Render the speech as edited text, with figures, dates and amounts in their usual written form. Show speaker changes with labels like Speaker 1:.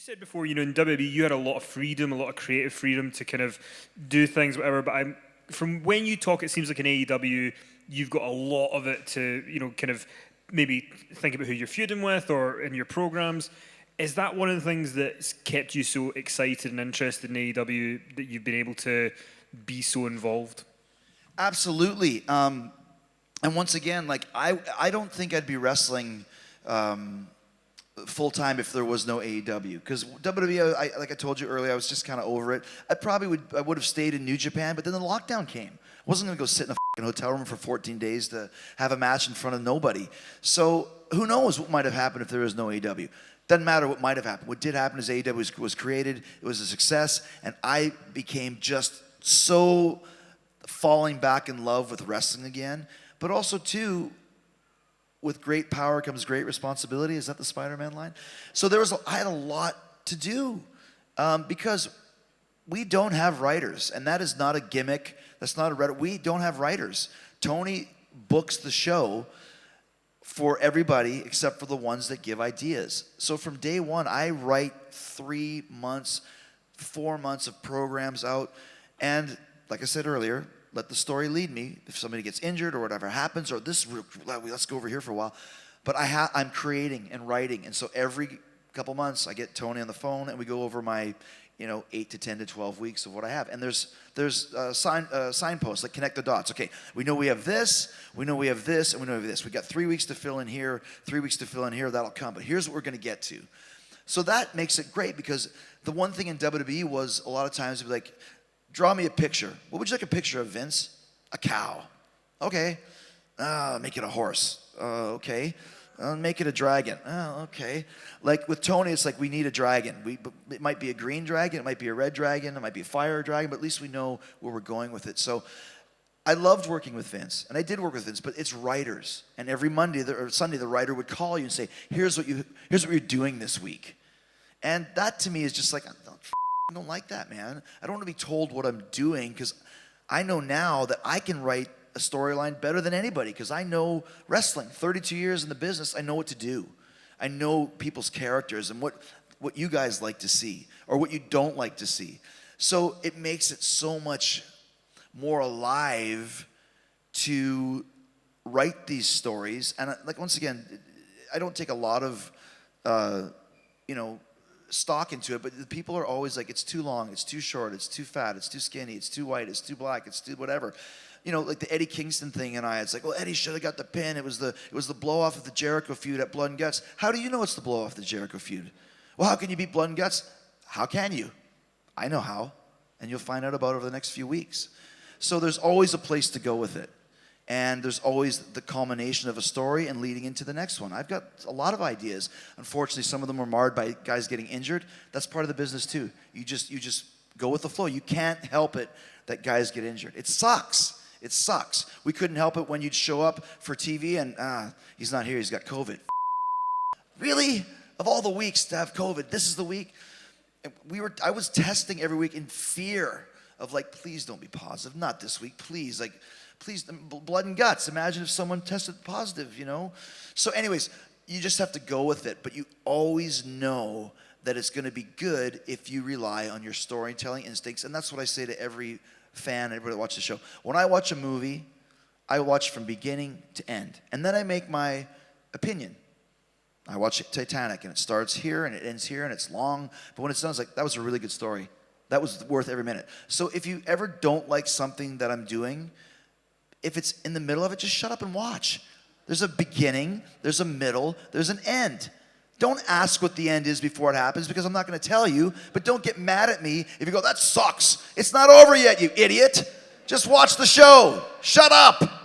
Speaker 1: said before, in WWE you had a lot of freedom, a lot of creative freedom to kind of do things, whatever. But from when you talk, it seems like in AEW you've got a lot of it to, kind of maybe think about who you're feuding with or in your programs. Is that one of the things that's kept you so excited and interested in AEW, that you've been able to be so involved?
Speaker 2: Absolutely. And once again, I don't think I'd be wrestling full time if there was no AEW. Because WWE, like I told you earlier, I was just kind of over it. I would have stayed in New Japan, but then the lockdown came. I wasn't going to go sit in a hotel room for 14 days to have a match in front of nobody. So who knows what might have happened if there was no AEW. Doesn't matter what might have happened. What did happen is AEW was created. It was a success, and I became just so falling back in love with wrestling again. But also, too, with great power comes great responsibility. Is that the Spider-Man line? So I had a lot to do because we don't have writers, and that is not a gimmick. That's not a Reddit. We don't have writers. Tony books the show for everybody except for the ones that give ideas. So from day one, I write 3 months, 4 months of programs out, and like I said earlier, let the story lead me. If somebody gets injured or whatever happens, or let's go over here for a while. But I'm creating and writing, and so every couple months I get Tony on the phone and we go over my 8 to 10 to 12 weeks of what I have. And there's signposts that connect the dots. Okay, we know we have this, we know we have this, and we know we have this. We got 3 weeks to fill in here, 3 weeks to fill in here, that'll come. But here's what we're going to get to. So that makes it great, because the one thing in WWE was a lot of times it'd be like, draw me a picture. What would you like a picture of, Vince? A cow. Okay. Make it a horse. Okay. Make it a dragon. Oh, okay. Like with Tony, it's like we need a dragon. It might be a green dragon. It might be a red dragon. It might be a fire dragon. But at least we know where we're going with it. So I loved working with Vince. And I did work with Vince. But it's writers. And every Monday or Sunday, the writer would call you and say, here's what you're doing this week. And that to me is just like, I don't like that, man. I don't want to be told what I'm doing, because I know now that I can write a storyline better than anybody, because I know wrestling. 32 years in the business, I know what to do. I know people's characters and what you guys like to see or what you don't like to see. So it makes it so much more alive to write these stories. And once again, I don't take a lot of, stock into it, but the people are always like, it's too long, it's too short, it's too fat, it's too skinny, it's too white, it's too black, it's too whatever. Like the Eddie Kingston thing, and it's like, well, Eddie should have got the pin. It was the blow off of the Jericho feud at Blood and Guts. How do you know it's the blow off of the Jericho feud? Well, how can you beat Blood and Guts? How can you? I know how, and you'll find out about it over the next few weeks. So there's always a place to go with it. And there's always the culmination of a story and leading into the next one. I've got a lot of ideas. Unfortunately, some of them were marred by guys getting injured. That's part of the business too. You just go with the flow. You can't help it that guys get injured. It sucks. It sucks. We couldn't help it when you'd show up for TV and he's not here, he's got COVID. Really? Of all the weeks to have COVID, this is the week? I was testing every week in fear of please don't be positive. Not this week, please. Please, Blood and Guts. Imagine if someone tested positive, So anyways, you just have to go with it. But you always know that it's going to be good if you rely on your storytelling instincts. And that's what I say to every fan, everybody that watches the show. When I watch a movie, I watch from beginning to end. And then I make my opinion. I watch Titanic, and it starts here, and it ends here, and it's long. But when it's done, it's like, that was a really good story. That was worth every minute. So if you ever don't like something that I'm doing, if it's in the middle of it, just shut up and watch. There's a beginning, there's a middle, there's an end. Don't ask what the end is before it happens, because I'm not going to tell you, but don't get mad at me if you go, that sucks. It's not over yet, you idiot. Just watch the show. Shut up.